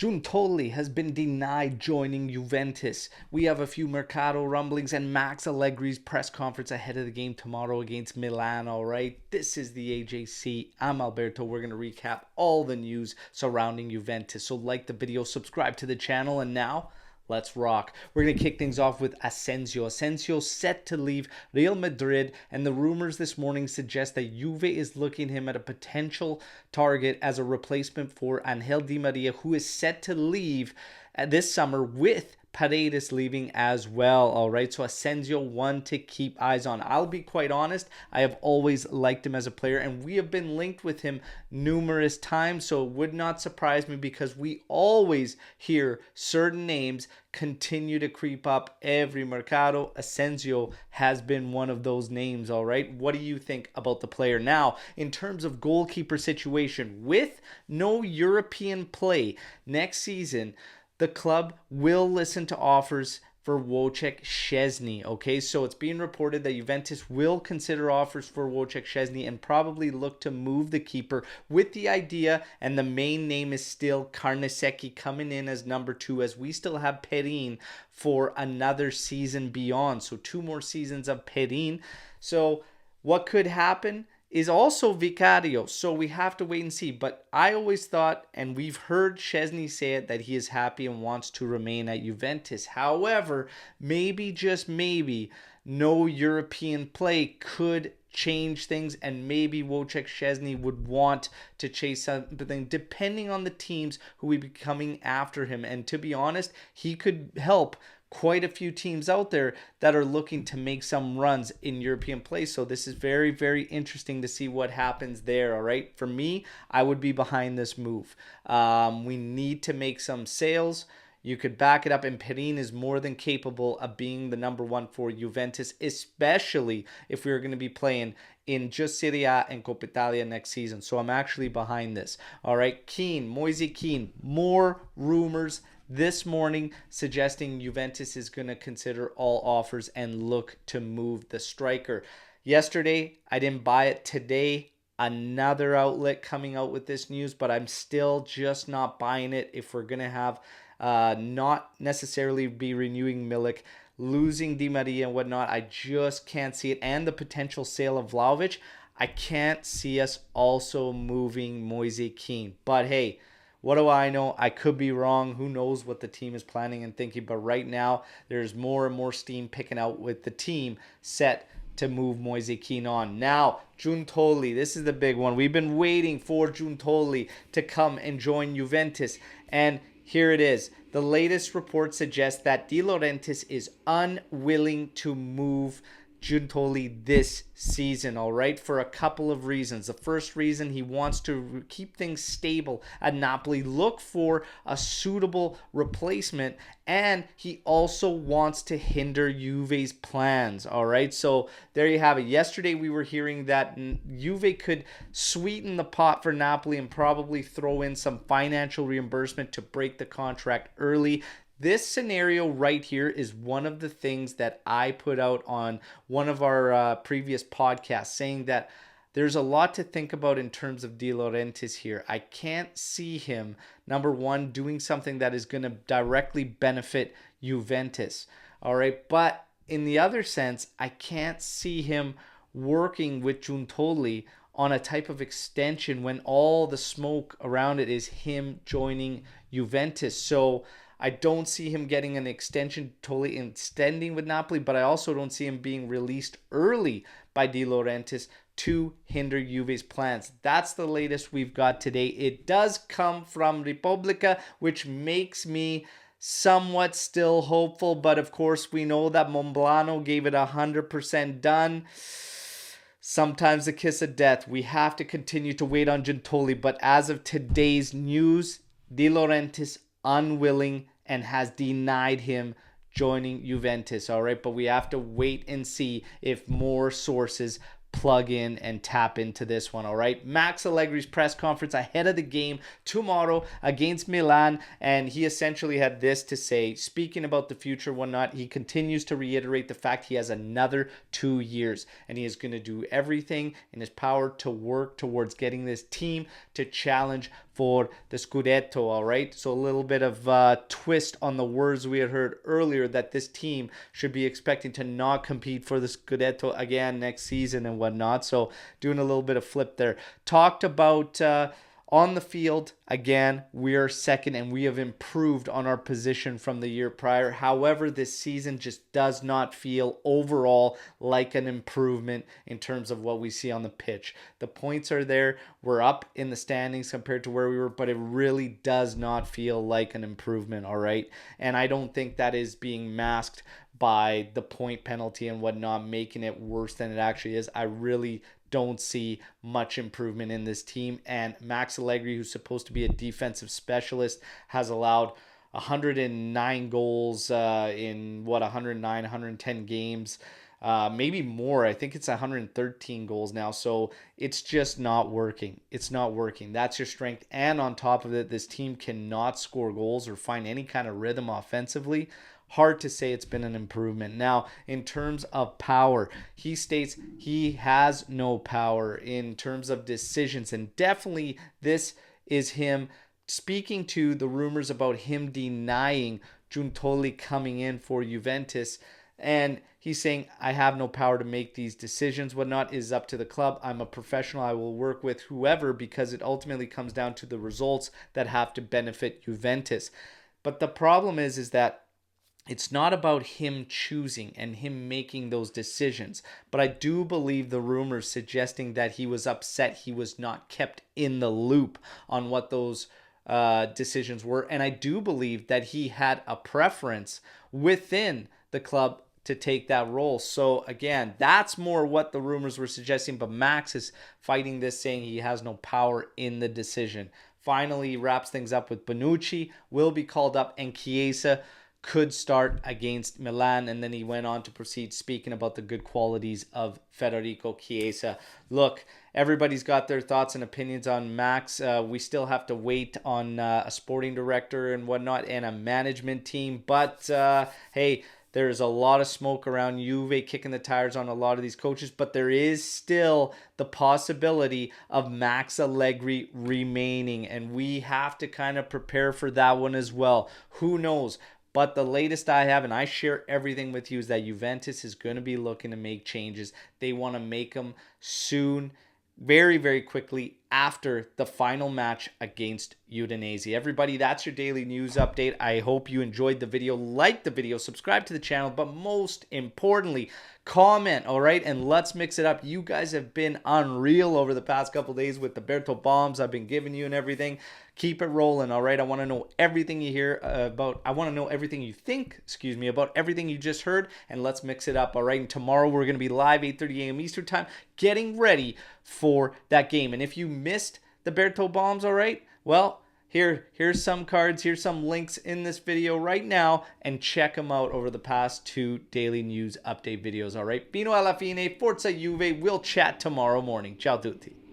Giuntoli has been denied joining Juventus. We have a few mercato rumblings and Max Allegri's press conference ahead of the game tomorrow against Milan, all right? This is the AJC. I'm Alberto. We're going to recap all the news surrounding Juventus. So like the video, subscribe to the channel, and now let's rock. We're going to kick things off with Asensio. Asensio set to leave Real Madrid, and the rumors this morning suggest that Juve is looking him at a potential target as a replacement for Angel Di Maria, who is set to leave this summer with Paredes leaving as well. All right, so Asensio, one to keep eyes on. I'll be quite honest, I have always liked him as a player, and we have been linked with him numerous times, so it would not surprise me because we always hear certain names continue to creep up every mercado. Asensio has been one of those names. All right, what do you think about the player? Now, in terms of goalkeeper situation, with no European play next season, the club will listen to offers for Wojciech Szczesny. Okay, so it's being reported that Juventus will consider offers for Wojciech Szczesny and probably look to move the keeper, with the idea, and the main name is still Carnesecchi coming in as number 2, as we still have Perin for another season beyond. So 2 more seasons of Perin. So what could happen is also Vicario, so we have to wait and see. But I always thought, and we've heard Szczesny say it, that he is happy and wants to remain at Juventus. However, maybe, just maybe, no European play could change things, and maybe Wojciech Szczesny would want to chase something depending on the teams who would be coming after him. And to be honest, he could help quite a few teams out there that are looking to make some runs in European play. So this is very, very interesting to see what happens there. All right, for me, I would be behind this move. We need to make some sales. You could back it up, and Perin is more than capable of being the number 1 for Juventus, especially if we're going to be playing in just Serie A and Coppa Italia next season. So I'm actually behind this. All right, Kean, Moise Kean, more rumors this morning suggesting Juventus is going to consider all offers and look to move the striker. Yesterday, I didn't buy it. Today, another outlet coming out with this news, but I'm still just not buying it if we're going to have not necessarily be renewing Milik, losing Di Maria and whatnot. I just can't see it. And the potential sale of Vlahovic, I can't see us also moving Moise Kean. But hey, what do I know? I could be wrong. Who knows what the team is planning and thinking. But right now, there's more and more steam picking out with the team set to move Moise Kean on. Now, Giuntoli, this is the big one. We've been waiting for Giuntoli to come and join Juventus, and here it is. The latest report suggests that De Laurentiis is unwilling to move Giuntoli this season, all right, for a couple of reasons. The first reason, he wants to keep things stable at Napoli, look for a suitable replacement, and he also wants to hinder Juve's plans, all right? So there you have it. Yesterday we were hearing that Juve could sweeten the pot for Napoli and probably throw in some financial reimbursement to break the contract early. This scenario right here is one of the things that I put out on one of our previous podcasts, saying that there's a lot to think about in terms of De Laurentiis here. I can't see him, number one, doing something that is going to directly benefit Juventus. All right, but in the other sense, I can't see him working with Giuntoli on a type of extension when all the smoke around it is him joining Juventus. So I don't see him getting an extension, totally extending with Napoli, but I also don't see him being released early by De Laurentiis to hinder Juve's plans. That's the latest we've got today. It does come from Repubblica, which makes me somewhat still hopeful, but of course we know that Monblano gave it 100% done. Sometimes a kiss of death. We have to continue to wait on Giuntoli, but as of today's news, De Laurentiis unwilling and has denied him joining Juventus. All right, but we have to wait and see if more sources plug in and tap into this one. All right, Max Allegri's press conference ahead of the game tomorrow against Milan, and he essentially had this to say, speaking about the future, whatnot. He continues to reiterate the fact he has another 2 years, and he is going to do everything in his power to work towards getting this team to challenge for the Scudetto, all right? So a little bit of twist on the words we had heard earlier that this team should be expecting to not compete for the Scudetto again next season and whatnot. So doing a little bit of flip there. Talked about on the field, again, we are second and we have improved on our position from the year prior. However, this season just does not feel overall like an improvement in terms of what we see on the pitch. The points are there. We're up in the standings compared to where we were, but it really does not feel like an improvement, all right? And I don't think that is being masked by the point penalty and whatnot, making it worse than it actually is. I really don't see much improvement in this team. And Max Allegri, who's supposed to be a defensive specialist, has allowed 109 goals in 110 games. Maybe more. I think it's 113 goals now. So it's just not working. It's not working. That's your strength. And on top of it, this team cannot score goals or find any kind of rhythm offensively. Hard to say it's been an improvement. Now, in terms of power, he states he has no power in terms of decisions. And definitely this is him speaking to the rumors about him denying Giuntoli coming in for Juventus. And he's saying, I have no power to make these decisions. Whatnot is up to the club. I'm a professional. I will work with whoever because it ultimately comes down to the results that have to benefit Juventus. But the problem is that it's not about him choosing and him making those decisions. But I do believe the rumors suggesting that he was upset he was not kept in the loop on what those decisions were. And I do believe that he had a preference within the club to take that role. So again, that's more what the rumors were suggesting. But Max is fighting this, saying he has no power in the decision. Finally, he wraps things up with Bonucci will be called up and Chiesa could start against Milan. And then he went on to proceed speaking about the good qualities of Federico Chiesa. Look, everybody's got their thoughts and opinions on Max. We still have to wait on a sporting director and whatnot and a management team. But hey, there's a lot of smoke around Juve kicking the tires on a lot of these coaches, but there is still the possibility of Max Allegri remaining, and we have to kind of prepare for that one as well. Who knows? But the latest I have, and I share everything with you, is that Juventus is going to be looking to make changes. They want to make them soon, very, very quickly after the final match against Udinese. Everybody, that's your daily news update. I hope you enjoyed the video. Like the video, subscribe to the channel, but most importantly, comment, all right? And let's mix it up. You guys have been unreal over the past couple days with the Alberto bombs I've been giving you and everything. Keep it rolling, all right? I want to know everything you hear about. I want to know everything you think, about everything you just heard, and let's mix it up, all right? And tomorrow we're going to be live 8:30 a.m. Eastern Time, getting ready for that game. And if you missed the Berto bombs, all right? Well, here's some cards, here's some links in this video right now, and check them out over the past 2 daily news update videos, all right? Fino alla fine, Forza Juve. We'll chat tomorrow morning. Ciao tutti.